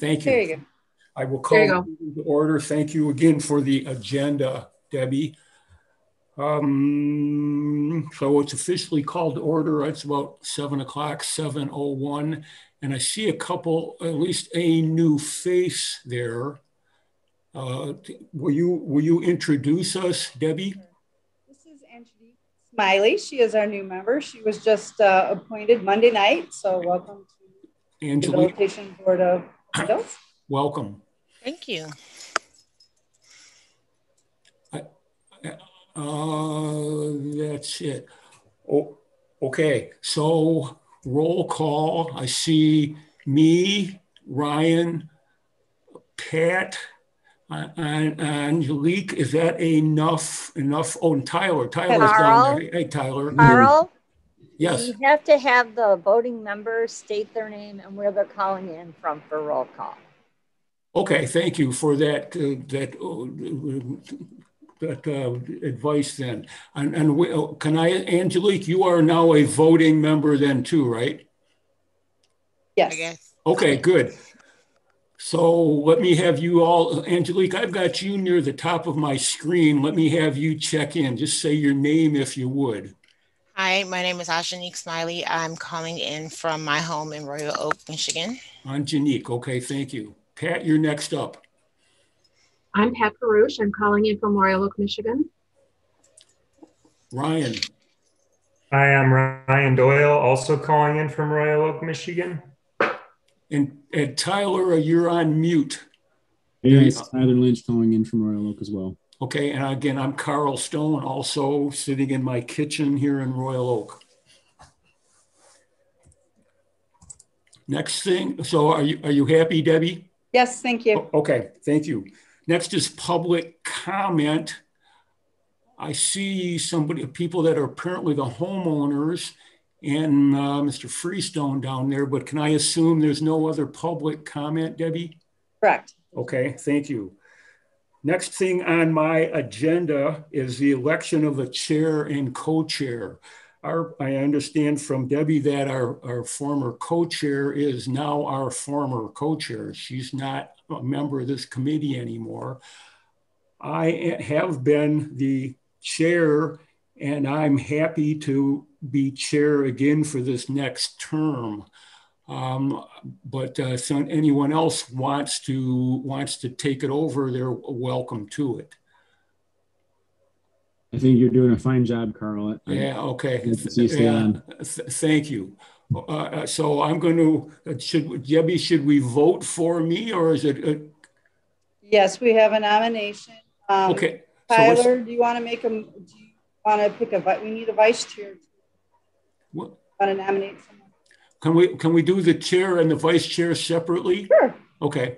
Thank There you. you go. I will There call you go. the order. Thank you again for the agenda, Debbie. So it's officially called to order. It's about 7 o'clock, 7:01. And I see a couple, at least a new face there. Will you introduce us, Debbie? This is Angelique Smiley. She is our new member. She was just appointed Monday night. So welcome to Angelique. Rehabilitation Board of Adults. Welcome. Thank you. That's it. Oh, okay. So roll call. I see me, Ryan, Pat, and Angelique. Is that enough? Oh, and Tyler's down there. Hey, Tyler. Carl? Yes. You have to have the voting members state their name and where they're calling in from for roll call. Okay, thank you for that advice then. And can Angelique, you are now a voting member then too, right? Yes. I guess. Okay, good. So let me have you all, Angelique, I've got you near the top of my screen. Let me have you check in. Just say your name if you would. Hi, my name is Angelique Smiley. I'm calling in from my home in Royal Oak, Michigan. Angelique, okay, thank you. Pat, you're next up. I'm Pat Perush. I'm calling in from Royal Oak, Michigan. Ryan. Hi, I'm Ryan Doyle, also calling in from Royal Oak, Michigan. And Tyler, you're on mute. Yes, Tyler Lynch calling in from Royal Oak as well. Okay, and again, I'm Carl Stone, also sitting in my kitchen here in Royal Oak. Next thing, so are you happy, Debbie? Yes, thank you. Okay, thank you. Next is public comment. I see people that are apparently the homeowners and Mr. Freestone down there, but can I assume there's no other public comment, Debbie? Correct. Okay, thank you. Next thing on my agenda is the election of a chair and co-chair. I understand from Debbie that our former co-chair is now our former co-chair. She's not a member of this committee anymore. I have been the chair, and I'm happy to be chair again for this next term. But if anyone else wants to take it over, they're welcome to it. I think you're doing a fine job, Carl. Yeah, okay. Thank you. So I'm going to, Debbie, should we vote for me or is it? Yes, we have a nomination. Okay. Tyler, do you want to we need a vice chair. What? Want to nominate someone? Can we do the chair and the vice chair separately? Sure. Okay.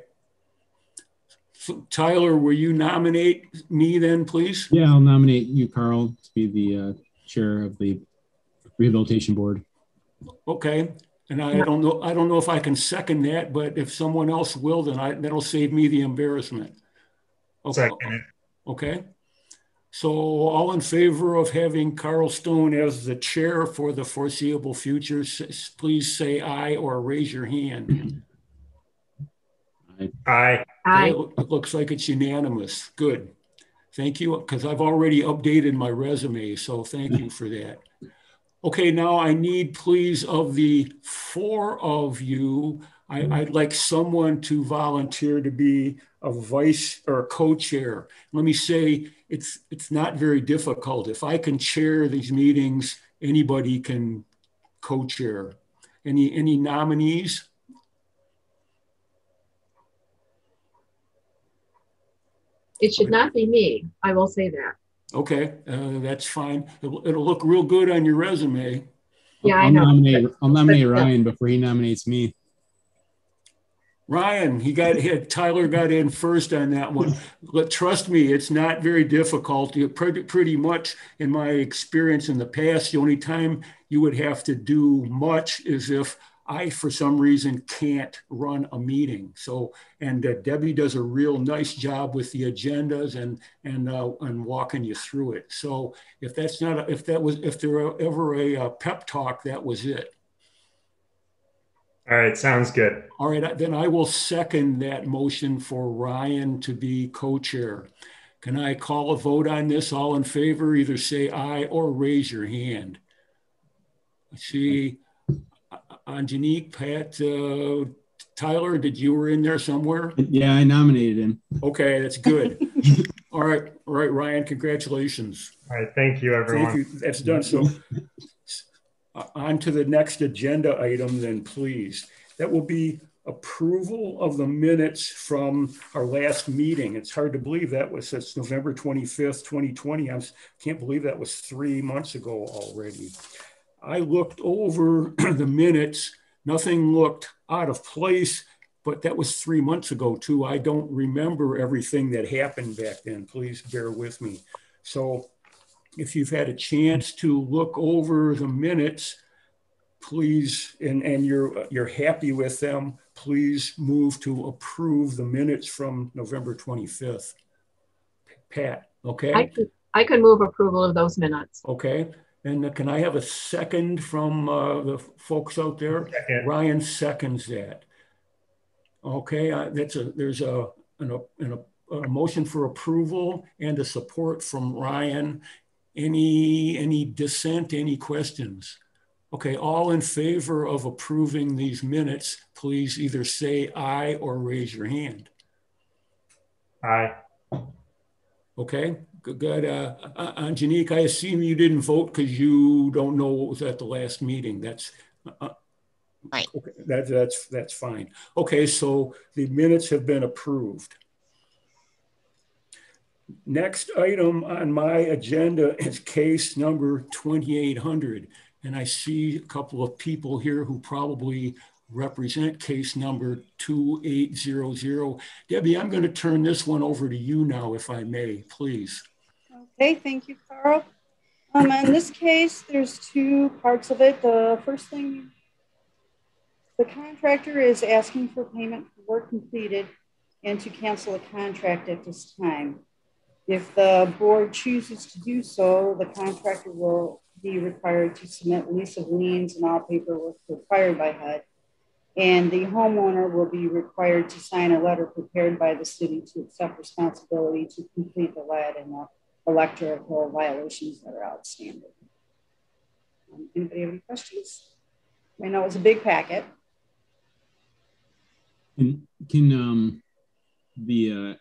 So, Tyler, will you nominate me then, please? Yeah, I'll nominate you, Carl, to be the chair of the Rehabilitation Board. Okay. And I don't know if I can second that, but if someone else will, then that'll save me the embarrassment. Okay. Okay. So all in favor of having Carl Stone as the chair for the foreseeable future, please say aye or raise your hand. Aye. Aye. Okay, it looks like it's unanimous. Good. Thank you, because I've already updated my resume, so thank you for that. Okay, now I need, please, of the four of you, I'd like someone to volunteer to be a vice or a co-chair. Let me say, it's not very difficult. If I can chair these meetings, anybody can co-chair. Any nominees? It should not be me. I will say that. Okay, that's fine. It'll look real good on your resume. Yeah, I'll nominate Ryan before he nominates me. Ryan, Tyler got in first on that one. But trust me, it's not very difficult. Pretty much, in my experience in the past, the only time you would have to do much is if I, for some reason, can't run a meeting. So, and Debbie does a real nice job with the agendas and walking you through it. So, if there were ever a pep talk, that was it. All right, sounds good. All right, then I will second that motion for Ryan to be co-chair. Can I call a vote on this? All in favor, either say aye or raise your hand. I see Angenique, Pat, Tyler, did you were in there somewhere? Yeah, I nominated him. Okay, that's good. All right, Ryan, congratulations. All right, thank you, everyone. Thank you, that's done. So on to the next agenda item then, please. That will be approval of the minutes from our last meeting. It's hard to believe that's November 25th, 2020. I can't believe that was 3 months ago already. I looked over the minutes. Nothing looked out of place, but that was 3 months ago too. I don't remember everything that happened back then. Please bear with me. So if you've had a chance to look over the minutes, please, and you're happy with them, please move to approve the minutes from November 25th. Pat, okay? I could move approval of those minutes. Okay. And can I have a second from the folks out there? Second. Ryan seconds that. Okay, there's a motion for approval and a support from Ryan. Any dissent, any questions? Okay, all in favor of approving these minutes, please either say aye or raise your hand. Aye. Okay, good. Angenique, I assume you didn't vote because you don't know what was at the last meeting. That's Right. okay. That's fine. Okay, so the minutes have been approved. Next item on my agenda is case number 2800. And I see a couple of people here who probably represent case number 2800. Debbie, I'm going to turn this one over to you now, if I may, please. Okay, thank you, Carl. In this case, there's two parts of it. The first thing, the contractor is asking for payment for work completed and to cancel a contract at this time. If the board chooses to do so, the contractor will be required to submit release of liens and all paperwork required by HUD. And the homeowner will be required to sign a letter prepared by the city to accept responsibility to complete the lead and the electrical violations that are outstanding. Anybody have any questions? I know it was a big packet. Can the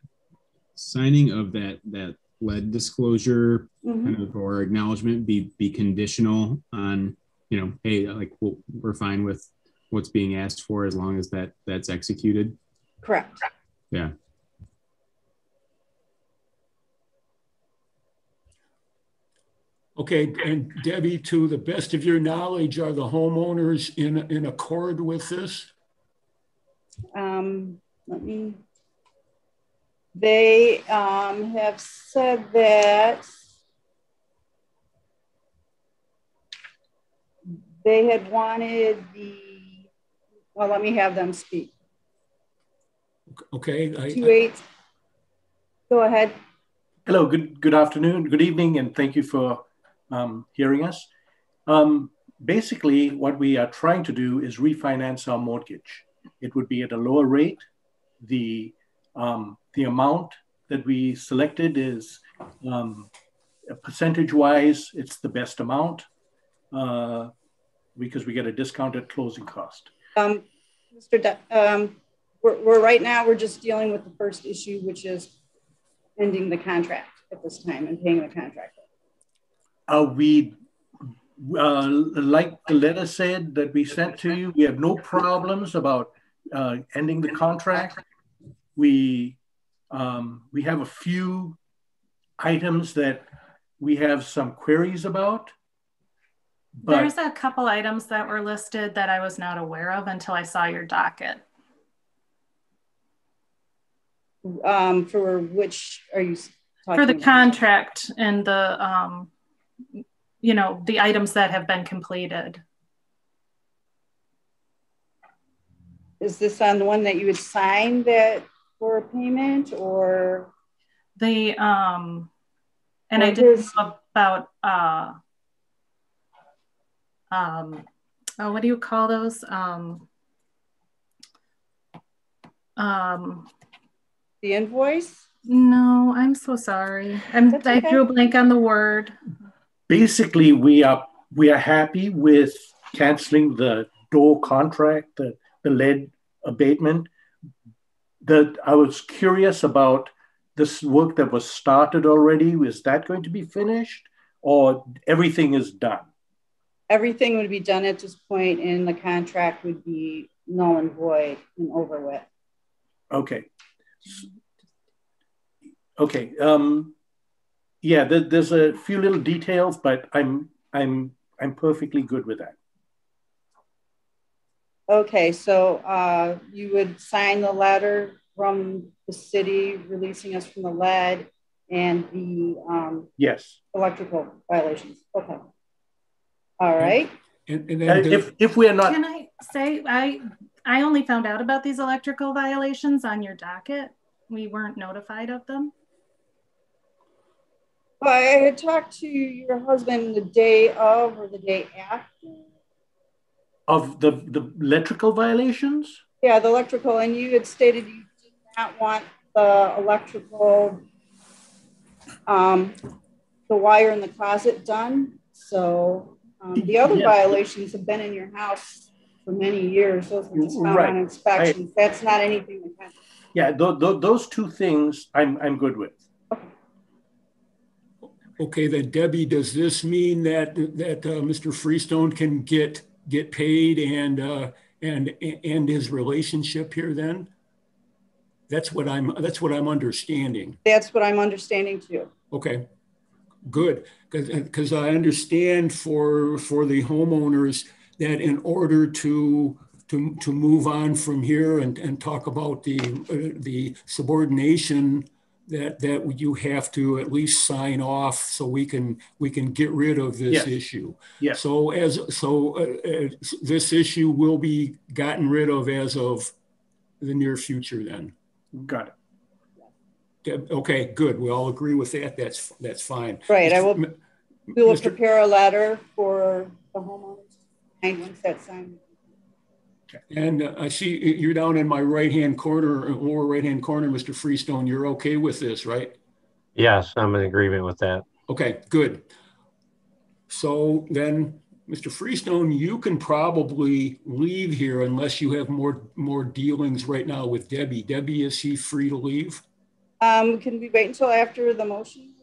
signing of that lead disclosure kind of or acknowledgement be conditional on, you know, hey, like we're fine with what's being asked for as long as that's executed? Correct. Yeah. Okay, and Debbie, to the best of your knowledge, are the homeowners in accord with this? They have said that they had wanted well, let me have them speak. Okay. 2-8. Go ahead. Hello, good afternoon, good evening, and thank you for hearing us. Basically, what we are trying to do is refinance our mortgage. It would be at a lower rate. The amount that we selected is percentage-wise, it's the best amount because we get a discounted closing cost. We're right now, we're just dealing with the first issue, which is ending the contract at this time and paying the contractor. We like the letter said that we sent to you, we have no problems about ending the contract. We have a few items that we have some queries about. But there's a couple items that were listed that I was not aware of until I saw your docket. For which are you talking for the about? Contract and the, you know, the items that have been completed. Is this on the one that you would sign that for a payment or? The, and I did about, oh, what do you call those? The invoice? No, I'm so sorry. I drew a blank on the word. Basically, we are happy with canceling the door contract, the lead abatement. I was curious about this work that was started already. Is that going to be finished, or everything is done? Everything would be done at this point, and the contract would be null and void and over with. Okay. Okay. Yeah, there's a few little details, but I'm perfectly good with that. Okay, so you would sign the letter from the city releasing us from the lead and the yes, electrical violations. Okay. All right. And then if we are not, can I say I only found out about these electrical violations on your docket. We weren't notified of them. Well, I had talked to your husband the day of or the day after. Of the electrical violations? Yeah, the electrical, and you had stated you did not want the electrical, the wire in the closet done. So the other violations have been in your house for many years. Those were just found on inspections. That's not anything. Yeah, those two things I'm good with. Okay, then Debbie, does this mean that Mr. Freestone can get paid and end his relationship here? Then that's what I'm understanding. That's what I'm understanding too. Okay, good, because I understand for the homeowners that in order to move on from here and talk about the subordination, that you have to at least sign off so we can get rid of this issue. Yes. So this issue will be gotten rid of as of the near future then. Got it. Okay, good. We all agree with that. That's fine. Right. We will prepare a letter for the homeowners and once that's signed. And I see you're down in my right-hand corner, lower right-hand corner, Mr. Freestone. You're okay with this, right? Yes, I'm in agreement with that. Okay, good. So then, Mr. Freestone, you can probably leave here unless you have more dealings right now with Debbie. Debbie, is he free to leave? Can we wait until after the motion?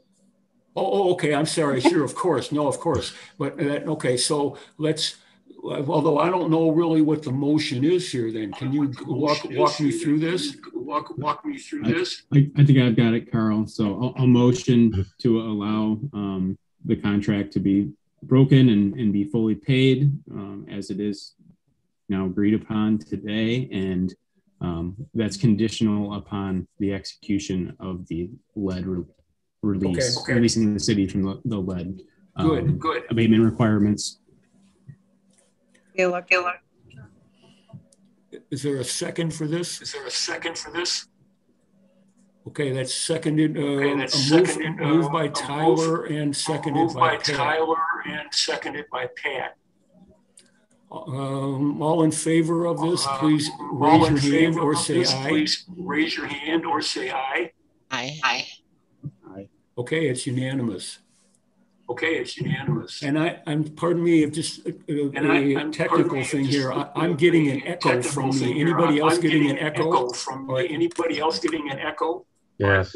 Oh, okay. I'm sorry. Sure, of course. No, of course. But okay, so let's. Although I don't know really what the motion is here, then can you walk me through this? Walk me through this. I think I've got it, Carl. So I'll motion to allow the contract to be broken and be fully paid as it is now agreed upon today, and that's conditional upon the execution of the lead release, releasing the city from the lead good abatement requirements. Is there a second for this? Okay, that's seconded. Moved by Tyler and seconded by Pat. All in favor of this, please raise your hand or say aye. Aye. Okay, it's unanimous. And I'm pardon me, just a technical thing here. I'm getting an echo from me. Anybody else getting an echo? Yes.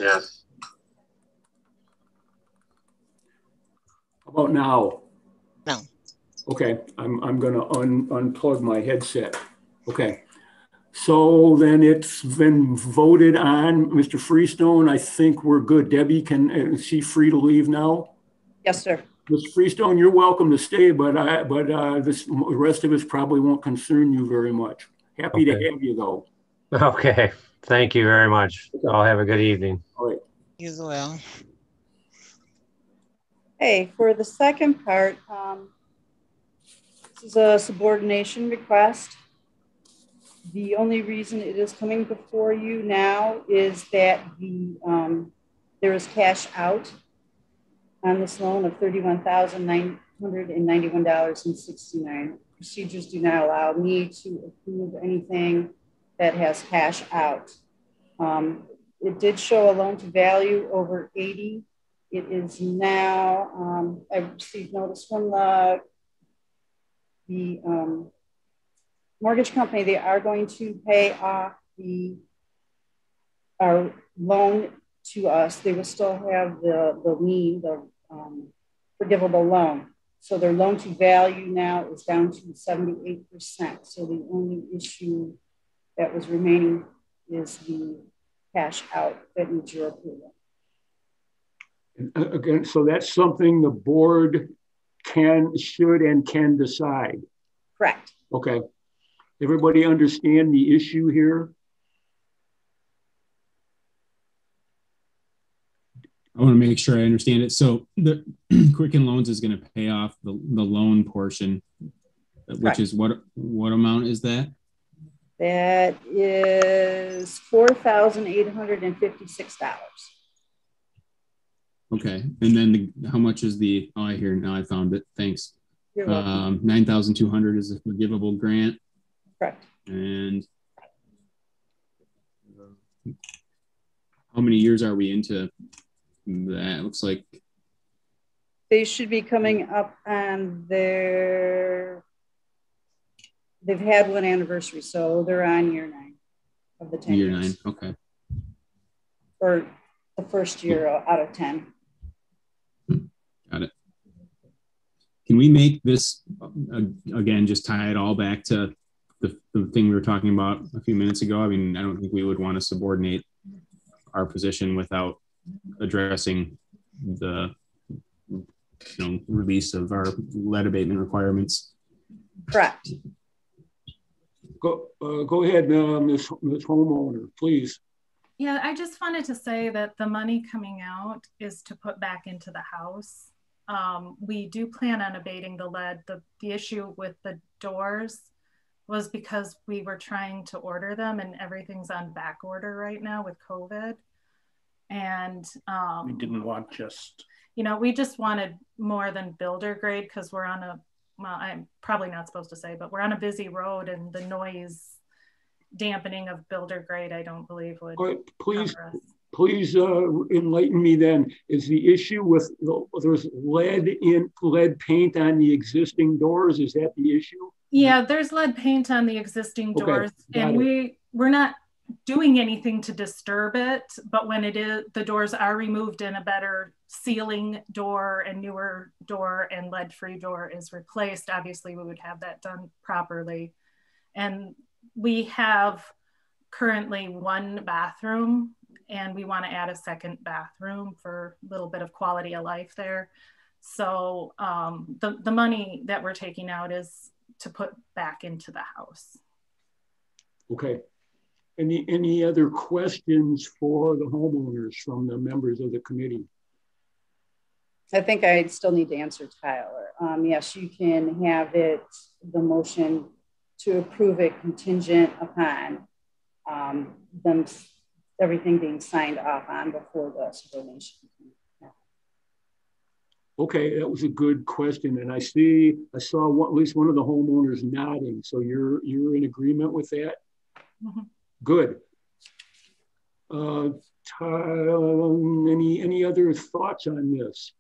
How about now? No. Okay, I'm going to unplug my headset. Okay. So then it's been voted on. Mr. Freestone, I think we're good. Debbie, is she free to leave now? Yes, sir. Mr. Freestone, you're welcome to stay, but the rest of us probably won't concern you very much. Happy to have you, though. Okay. Thank you very much. I'll have a good evening. All right. You as well. Hey, for the second part, this is a subordination request. The only reason it is coming before you now is that there is cash out on this loan of $31,991.69. Procedures do not allow me to approve anything that has cash out. It did show a loan to value over 80. It is now, I received notice from the mortgage company. They are going to pay off our loan to us. They will still have the lien, the forgivable loan. So their loan to value now is down to 78%. So the only issue that was remaining is the cash out that needs your approval. Again, so that's something the board should and can decide. Correct. Okay. Everybody understand the issue here? I want to make sure I understand it. So the Quicken Loans is going to pay off the loan portion, which Correct. Is what amount is that? That is $4,856. Okay, and then how much is the? Oh, I hear now. I found it. Thanks. You're welcome. 9,200 is a forgivable grant. Correct. And how many years are we into that? It looks like they should be coming up on their. They've had one anniversary, so they're on year 9 of the 10 year years. 9. Okay. Or the first year out of 10. Got it. Can we make this, again, just tie it all back to the thing we were talking about a few minutes ago? I mean, I don't think we would want to subordinate our position without addressing the release of our lead abatement requirements. Correct. Go ahead, Ms. Homeowner, please. Yeah, I just wanted to say that the money coming out is to put back into the house. We do plan on abating the lead. The issue with the doors was because we were trying to order them and everything's on back order right now with COVID. And we didn't want just, we just wanted more than builder grade because we're on a, well, I'm probably not supposed to say, but we're on a busy road and the noise dampening of builder grade, I don't believe would. All right, please enlighten me then. Is the issue with there's lead paint on the existing doors? Is that the issue? Yeah, there's lead paint on the existing doors, and we're not doing anything to disturb it. But when the doors are removed and a better sealing door and newer door and lead-free door is replaced, obviously we would have that done properly. And we have currently 1 bathroom and we want to add a 2nd bathroom for a little bit of quality of life there. So the money that we're taking out is to put back into the house. Okay. Any other questions for the homeowners from the members of the committee? I think I still need to answer Tyler. Yes, you can have the motion to approve it contingent upon everything being signed off on before the subordination. Okay, that was a good question, and I saw at least one of the homeowners nodding. So you're in agreement with that? Mm-hmm. Good. Any other thoughts on this?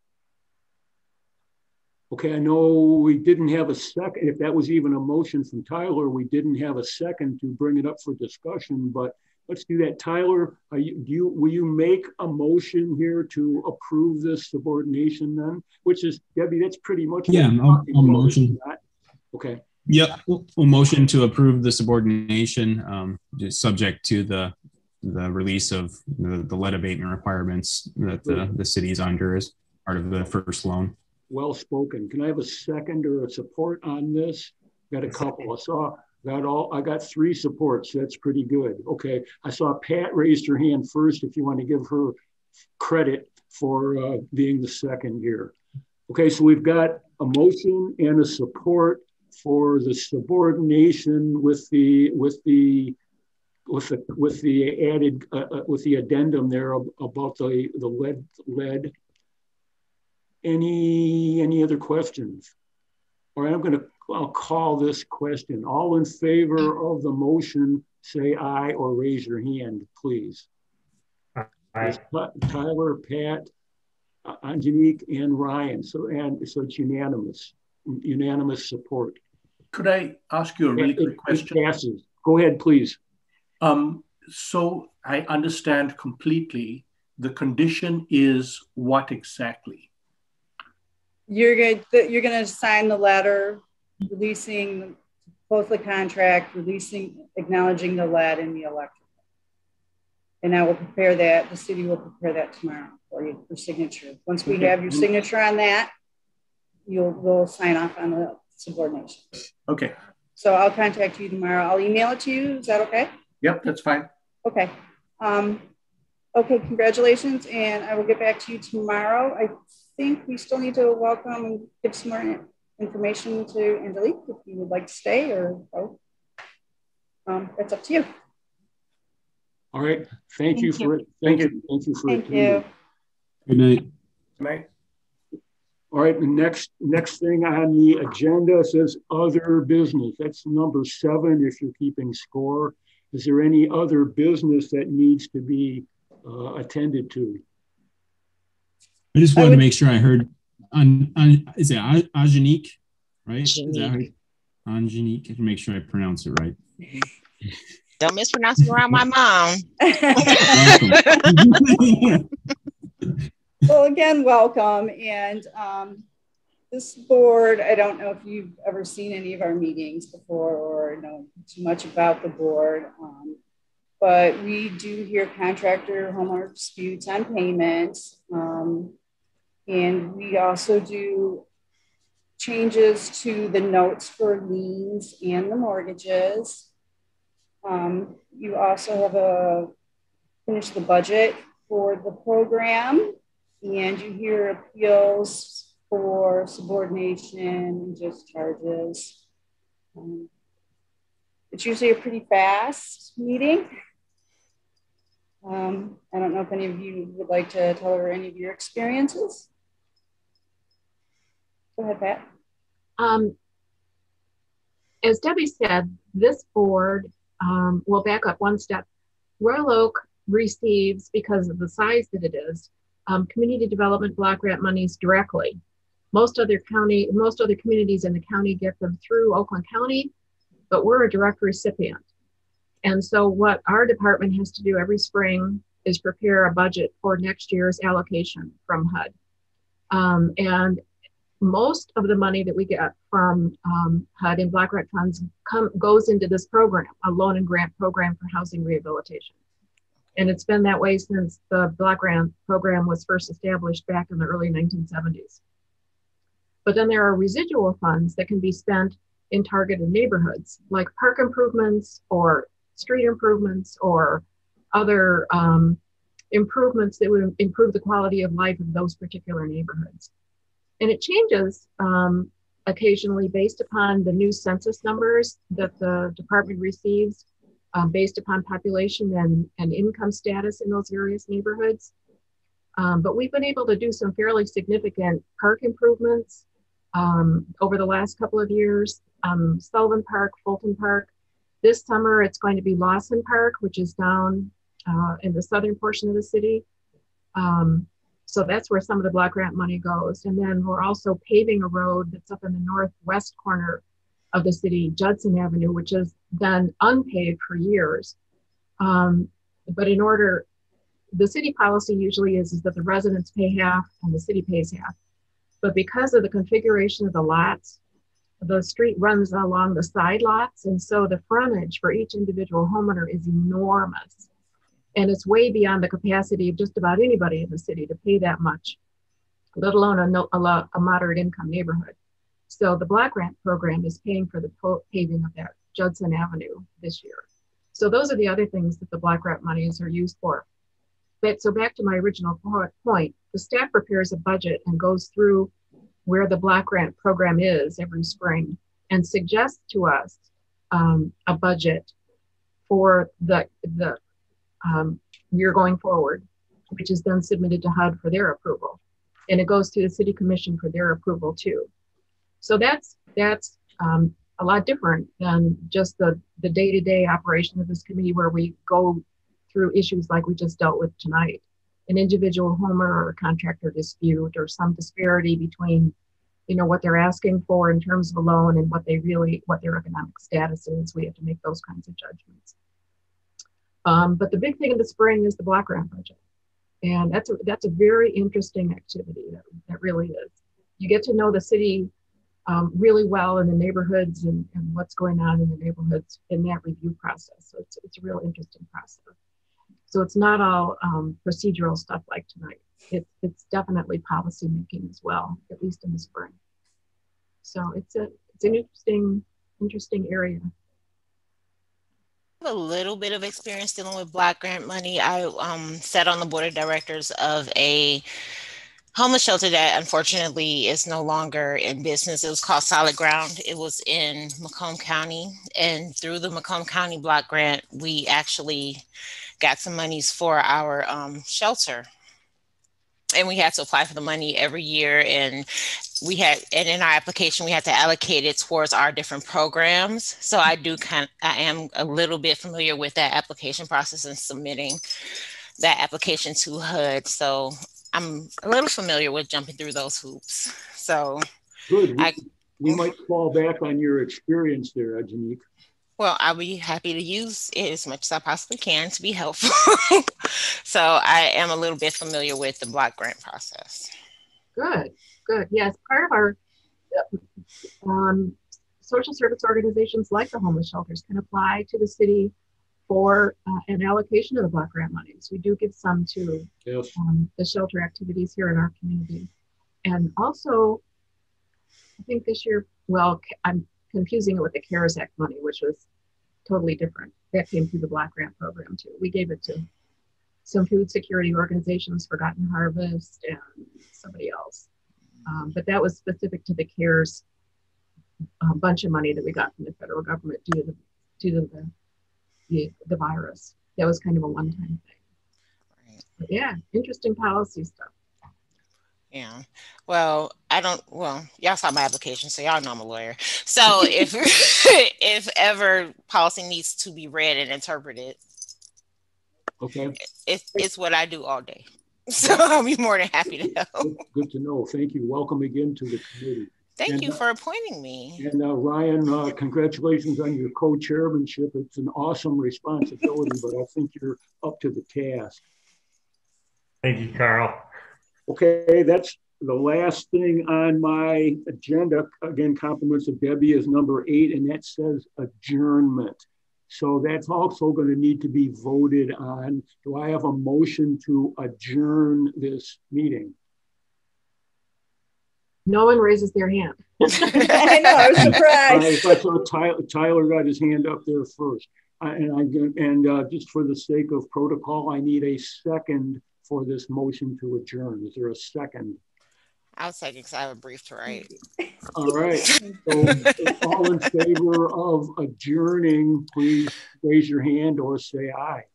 Okay, I know we didn't have a second. If that was even a motion from Tyler, we didn't have a second to bring it up for discussion, but let's do that. Tyler, will you make a motion here to approve this subordination then? Which is, Debbie, that's pretty much. Yeah, I'll motion. Okay. Yep, we'll motion to approve the subordination, just subject to the release of the lead abatement requirements that the city is under as part of the first loan. Well spoken. Can I have a second or a support on this? Got a couple. I got 3 supports. That's pretty good. Okay. I saw Pat raised her hand first if you want to give her credit for being the second here. Okay, so we've got a motion and a support for the subordination with the added with the addendum there about the lead. Any other questions? All right, I'll call this question. All in favor of the motion say aye or raise your hand, please. Aye. Tyler, Pat, Angelique, and Ryan. So it's unanimous support. Could I ask you a really quick question? It passes. Go ahead, please. So I understand completely. The condition is what exactly? You're gonna sign the letter releasing both the contract, acknowledging the lead and the electrical. And I will prepare that, the city will prepare that tomorrow for you for signature. Once we have your signature on that, we'll sign off on the subordination. Okay. So I'll contact you tomorrow. I'll email it to you. Is that okay? Yep, that's fine. Okay. Okay, congratulations. And I will get back to you tomorrow. I think we still need to welcome and give some more information to Angelique if you would like to stay or go. That's up to you. All right. Thank you for it. Thank you. Thank you for Thank you. Good night. Good night. All right, the next thing on the agenda says other business. That's number 7 if you're keeping score. Is there any other business that needs to be attended to? I just wanted to make sure I heard is it Angenique, right? Angenique. I can make sure I pronounce it right. Don't mispronounce it around my mom. Well, again, welcome. And this board, I don't know if you've ever seen any of our meetings before or know too much about the board, but we do hear contractor homeowner disputes on payments. And we also do changes to the notes for liens and the mortgages. You also have finish the budget for the program, and you hear appeals for subordination and discharges. It's usually a pretty fast meeting. I don't know if any of you would like to tell her any of your experiences. Go ahead, Pat. As Debbie said, this board will back up one step. Royal Oak receives, because of the size that it is, community development block grant monies directly. Most other communities in the county get them through Oakland County, but we're a direct recipient. And so what our department has to do every spring is prepare a budget for next year's allocation from HUD. And most of the money that we get from HUD and block grant funds goes into this program, a loan and grant program for housing rehabilitation. And it's been that way since the block grant program was first established back in the early 1970s. But then there are residual funds that can be spent in targeted neighborhoods, like park improvements or street improvements or other improvements that would improve the quality of life of those particular neighborhoods. And it changes occasionally based upon the new census numbers that the department receives, based upon population and income status in those various neighborhoods. But we've been able to do some fairly significant park improvements over the last couple of years. Sullivan Park, Fulton Park. This summer, it's going to be Lawson Park, which is down in the southern portion of the city. So that's where some of the block grant money goes. And then we're also paving a road that's up in the northwest corner of the city, Judson Avenue, which has been unpaved for years. But the city policy usually is that the residents pay half and the city pays half. But because of the configuration of the lots, the street runs along the side lots. And so the frontage for each individual homeowner is enormous. And it's way beyond the capacity of just about anybody in the city to pay that much, let alone a moderate income neighborhood. So the block grant program is paying for the paving of that Judson Avenue this year. So those are the other things that the block grant monies are used for. But so back to my original point, the staff prepares a budget and goes through where the block grant program is every spring and suggests to us a budget for the year going forward, which is then submitted to HUD for their approval. And it goes to the city commission for their approval too. So that's a lot different than just the day-to-day operation of this committee, where we go through issues like we just dealt with tonight, an individual homeowner or contractor dispute, or some disparity between, you know, what they're asking for in terms of a loan and what their economic status is. We have to make those kinds of judgments. But the big thing in the spring is the block grant budget. And that's a very interesting activity. That really is. You get to know the city really well in the neighborhoods and what's going on in the neighborhoods in that review process. So it's a real interesting process. So it's not all procedural stuff like tonight. It's definitely policy making as well, at least in the spring. So it's an interesting area. I have a little bit of experience dealing with block grant money. I sat on the board of directors of a homeless shelter that unfortunately is no longer in business. It was called Solid Ground. It was in Macomb County, and through the Macomb County block grant, we actually got some monies for our shelter. And we had to apply for the money every year, and in our application we had to allocate it towards our different programs. So I am a little bit familiar with that application process and submitting that application to HUD. So I'm a little familiar with jumping through those hoops. So good. We might fall back on your experience there, Ajanique. Well, I'll be happy to use it as much as I possibly can to be helpful. So I am a little bit familiar with the block grant process. Good. Yes, part of our social service organizations like the homeless shelters can apply to the city for an allocation of the block grant monies. We do give some to the shelter activities here in our community. And also, I think this year, well, I'm confusing it with the CARES Act money, which was totally different. That came through the block grant program too. We gave it to some food security organizations, Forgotten Harvest, and somebody else. But that was specific to the CARES bunch of money that we got from the federal government due to the virus. That was kind of a one-time thing. Right. But yeah, interesting policy stuff. Yeah. Well, y'all saw my application, so y'all know I'm a lawyer. So if ever policy needs to be read and interpreted, okay, it's what I do all day. So I'll be more than happy to help. Good to know. Thank you. Welcome again to the committee. Thank you for appointing me. And Ryan, congratulations on your co-chairmanship. It's an awesome responsibility, but I think you're up to the task. Thank you, Carl. Okay, that's the last thing on my agenda. Again, compliments of Debbie is number 8, and that says adjournment. So that's also going to need to be voted on. Do I have a motion to adjourn this meeting? No one raises their hand. I know, I was surprised. I saw Tyler got his hand up there first. And just for the sake of protocol, I need a second for this motion to adjourn. Is there a second? I'll second because I have a brief to write. All right. So all in favor of adjourning, please raise your hand or say aye.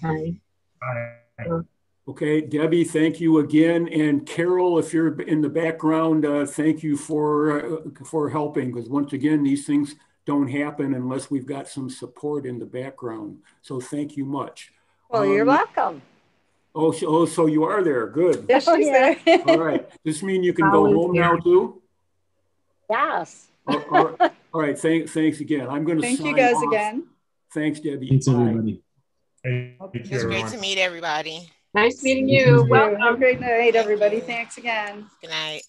Aye. Aye. Okay, Debbie, thank you again. And Carol, if you're in the background, thank you for helping, because once again, these things don't happen unless we've got some support in the background. So thank you much. Well, you're welcome. Oh, so you are there. Good. Yes, she's there. All right. Does this mean you can go home now too? Yes. All right. Thanks again. I'm going to thank sign you guys off. Again. Thanks, Debbie. Thanks, everybody. It's great to meet everybody. Nice meeting you. Welcome. Have a great night, everybody. Thanks again. Good night.